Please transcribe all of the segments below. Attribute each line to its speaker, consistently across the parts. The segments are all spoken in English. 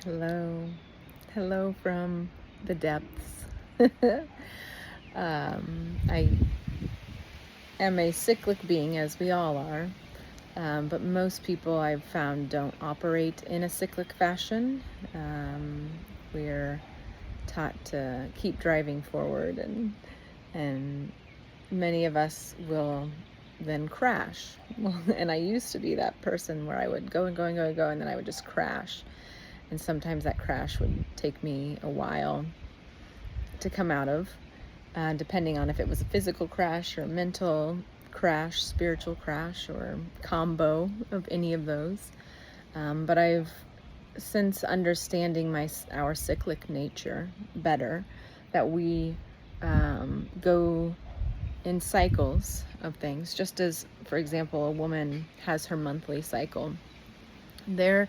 Speaker 1: Hello. Hello from the depths. I am a cyclic being, as we all are, but most people I've found don't operate in a cyclic fashion. We're taught to keep driving forward, and many of us will then crash. Well, and I used to be that person where I would go and go and go and go, and then I would just crash. And sometimes that crash would take me a while to come out of, depending on if it was a physical crash or a mental crash, spiritual crash, or combo of any of those. But I've, since understanding our cyclic nature better, that we go in cycles of things, just as, for example, a woman has her monthly cycle. There,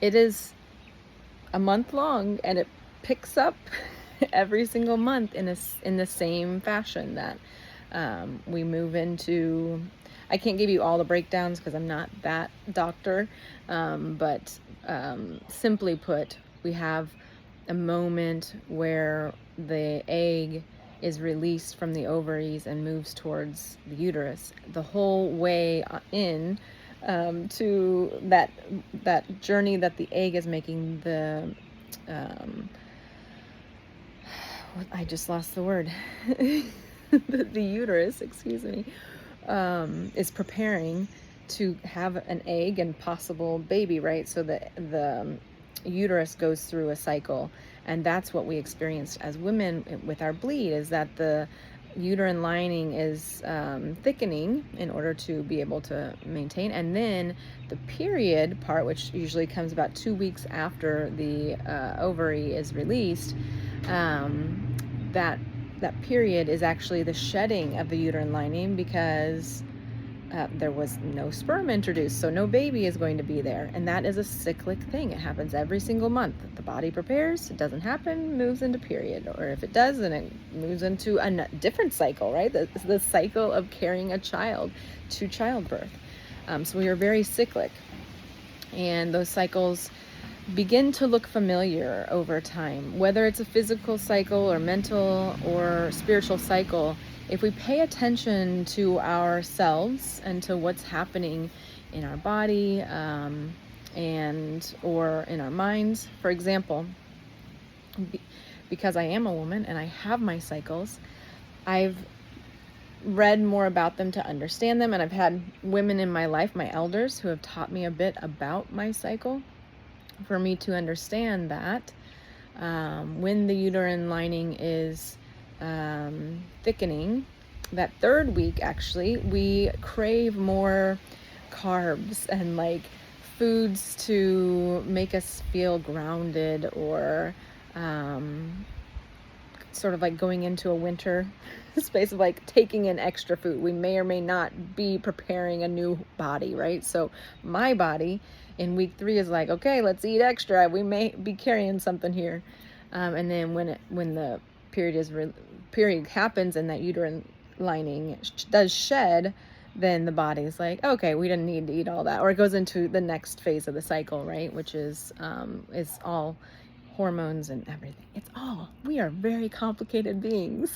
Speaker 1: it is a month long, and it picks up every single month in the same fashion that we move into. I can't give you all the breakdowns because I'm not that doctor, but simply put, we have a moment where the egg is released from the ovaries and moves towards the uterus. The whole way in to that journey that the egg is making, I just lost the word. The uterus, excuse me, is preparing to have an egg and possible baby, right? So the uterus goes through a cycle, and that's what we experienced as women with our bleed, is that the uterine lining is thickening in order to be able to maintain. And then the period part, which usually comes about 2 weeks after the ovary is released, that period is actually the shedding of the uterine lining, because there was no sperm introduced, so no baby is going to be there. And that is a cyclic thing. It happens every single month. The body prepares, it doesn't happen, moves into period. Or if it does, then it moves into a different cycle, right? The cycle of carrying a child to childbirth. So we are very cyclic. And those cycles begin to look familiar over time, whether it's a physical cycle or mental or spiritual cycle. If we pay attention to ourselves and to what's happening in our body, and or in our minds. For example, because I am a woman and I have my cycles, I've read more about them to understand them, and I've had women in my life, my elders, who have taught me a bit about my cycle, for me to understand that when the uterine lining is thickening, that third week, actually, we crave more carbs and like foods to make us feel grounded, or sort of like going into a winter space of like taking in extra food. We may or may not be preparing a new body, right? So my body in week 3 is like, okay, let's eat extra. We may be carrying something here. And then when the period happens and that uterine lining does shed, then the body's like, okay, we didn't need to eat all that. Or it goes into the next phase of the cycle, right? Which is all hormones and everything. We are very complicated beings.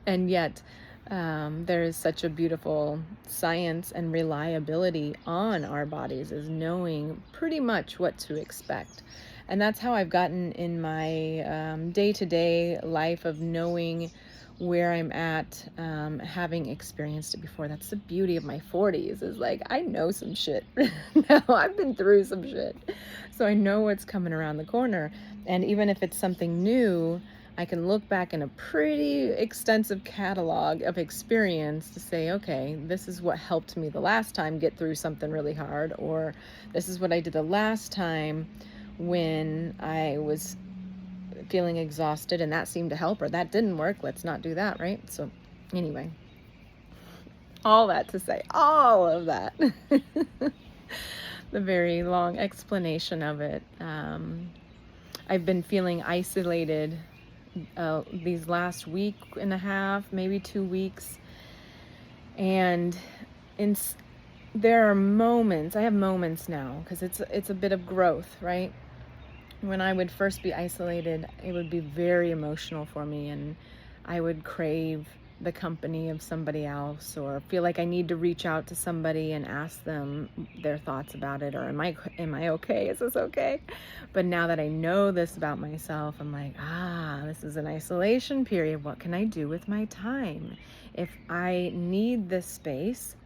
Speaker 1: And yet, there is such a beautiful science and reliability on our bodies, is knowing pretty much what to expect. And that's how I've gotten in my day-to-day life, of knowing where I'm at, having experienced it before. That's the beauty of my 40s, is like, I know some shit. Now I've been through some shit, so I know what's coming around the corner. And even if it's something new, I can look back in a pretty extensive catalog of experience to say, okay, this is what helped me the last time get through something really hard, or this is what I did the last time when I was feeling exhausted and that seemed to help, or that didn't work, let's not do that, right? So anyway, all that to say, all of that, the very long explanation of it. I've been feeling isolated these last week and a half, maybe 2 weeks, and there are moments. I have moments now, because it's a bit of growth, right? when I would first be isolated, it would be very emotional for me, and I would crave the company of somebody else, or feel like I need to reach out to somebody and ask them their thoughts about it, or am I okay? Is this okay? But now that I know this about myself, I'm like, this is an isolation period. What can I do with my time? If I need this space,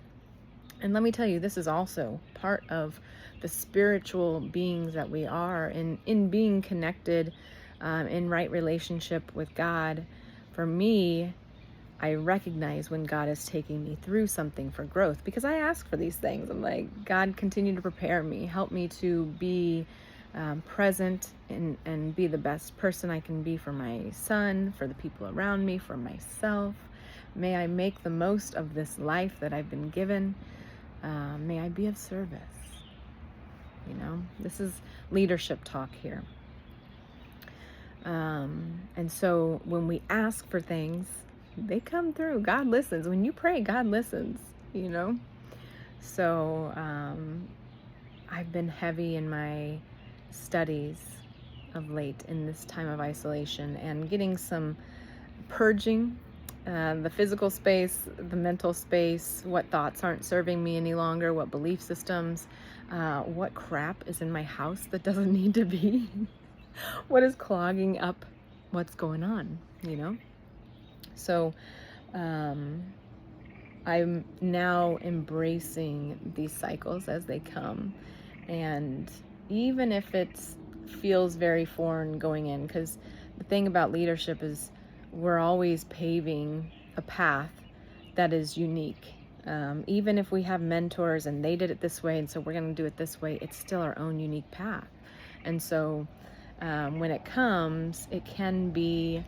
Speaker 1: and let me tell you, this is also part of the spiritual beings that we are, in being connected, in right relationship with God. For me, I recognize when God is taking me through something for growth, because I ask for these things. I'm like, God, continue to prepare me. Help me to be present and be the best person I can be for my son, for the people around me, for myself. May I make the most of this life that I've been given. May I be of service. This is leadership talk here. And so when we ask for things, they come through. God listens. When you pray, God listens, So I've been heavy in my studies of late in this time of isolation, and getting some purging, the physical space, the mental space, what thoughts aren't serving me any longer, what belief systems, what crap is in my house that doesn't need to be, what is clogging up what's going on, So I'm now embracing these cycles as they come. And even if it feels very foreign going in, because the thing about leadership is we're always paving a path that is unique. Even if we have mentors and they did it this way, and so we're going to do it this way, it's still our own unique path. And so when it comes, it can be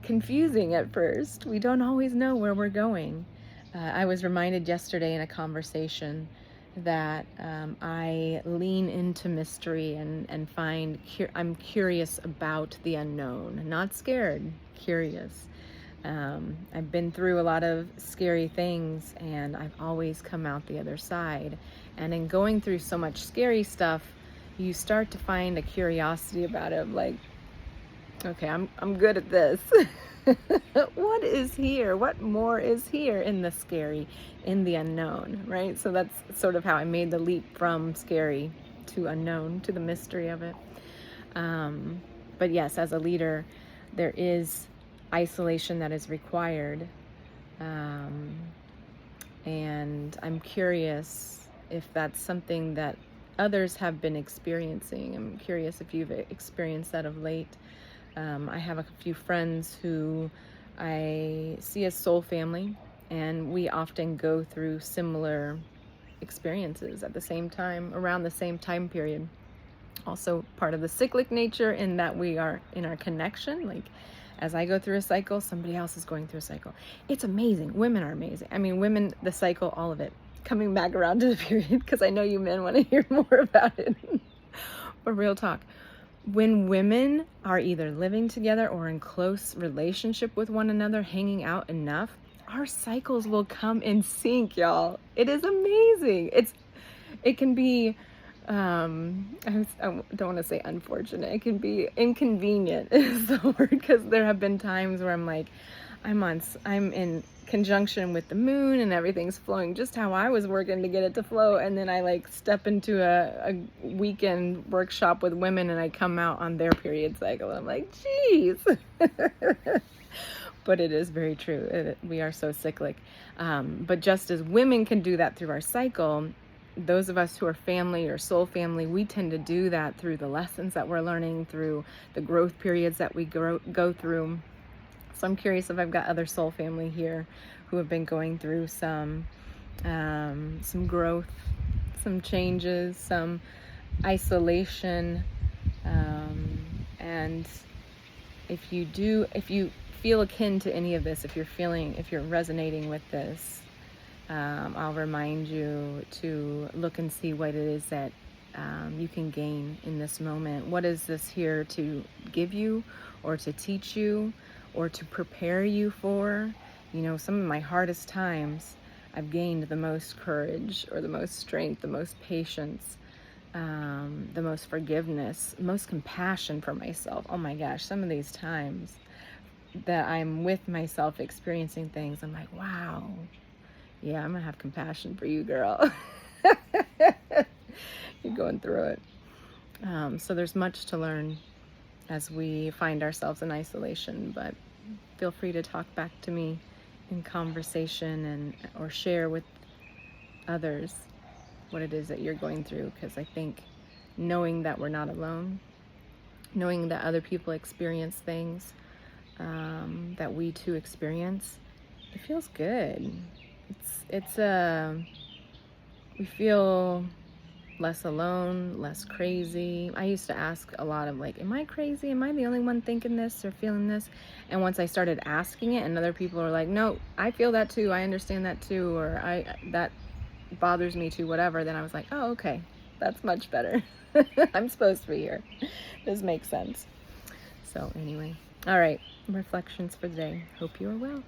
Speaker 1: confusing at first. We don't always know where we're going. I was reminded yesterday in a conversation that I lean into mystery and find I'm curious about the unknown, not scared, curious. I've been through a lot of scary things, and I've always come out the other side. And in going through so much scary stuff, you start to find a curiosity about it, like, okay, I'm good at this. What is here? What more is here in the scary, in the unknown, right? So that's sort of how I made the leap from scary to unknown, to the mystery of it. But yes, as a leader, there is isolation that is required. And I'm curious if that's something that others have been experiencing. I'm curious if you've experienced that of late. I have a few friends who I see as soul family, and we often go through similar experiences at the same time, around the same time period. Also part of the cyclic nature in that we are in our connection. Like, as I go through a cycle, somebody else is going through a cycle. It's amazing. Women are amazing. I mean, women, the cycle, all of it. Coming back around to the period, because I know you men want to hear more about it. But real talk. When women are either living together or in close relationship with one another, hanging out enough, our cycles will come in sync, y'all. It is amazing. It can be, I don't want to say unfortunate. It can be inconvenient is the word, because there have been times where I'm like, I'm in conjunction with the moon and everything's flowing just how I was working to get it to flow, and then I like step into a weekend workshop with women and I come out on their period cycle and I'm like, geez. But it is very true. We are so cyclic. But just as women can do that through our cycle, those of us who are family or soul family, we tend to do that through the lessons that we're learning, through the growth periods that we go through. So I'm curious if I've got other soul family here who have been going through some growth, some changes, some isolation. And if you feel akin to any of this, if you're resonating with this, I'll remind you to look and see what it is that you can gain in this moment. What is this here to give you, or to teach you, or to prepare you for? Some of my hardest times, I've gained the most courage, or the most strength, the most patience, the most forgiveness, most compassion for myself. Oh my gosh, some of these times that I'm with myself experiencing things, I'm like, wow, yeah, I'm gonna have compassion for you, girl. You're going through it. So there's much to learn as we find ourselves in isolation, but feel free to talk back to me in conversation and or share with others what it is that you're going through, because I think knowing that we're not alone, knowing that other people experience things that we too experience, it feels good. We feel less alone, less crazy. I used to ask a lot of like, am I crazy? Am I the only one thinking this or feeling this? And once I started asking it and other people are like, no, I feel that too. I understand that too. Or that bothers me too, whatever. Then I was like, oh, okay, that's much better. I'm supposed to be here. This makes sense. So anyway, all right, reflections for today. Hope you are well.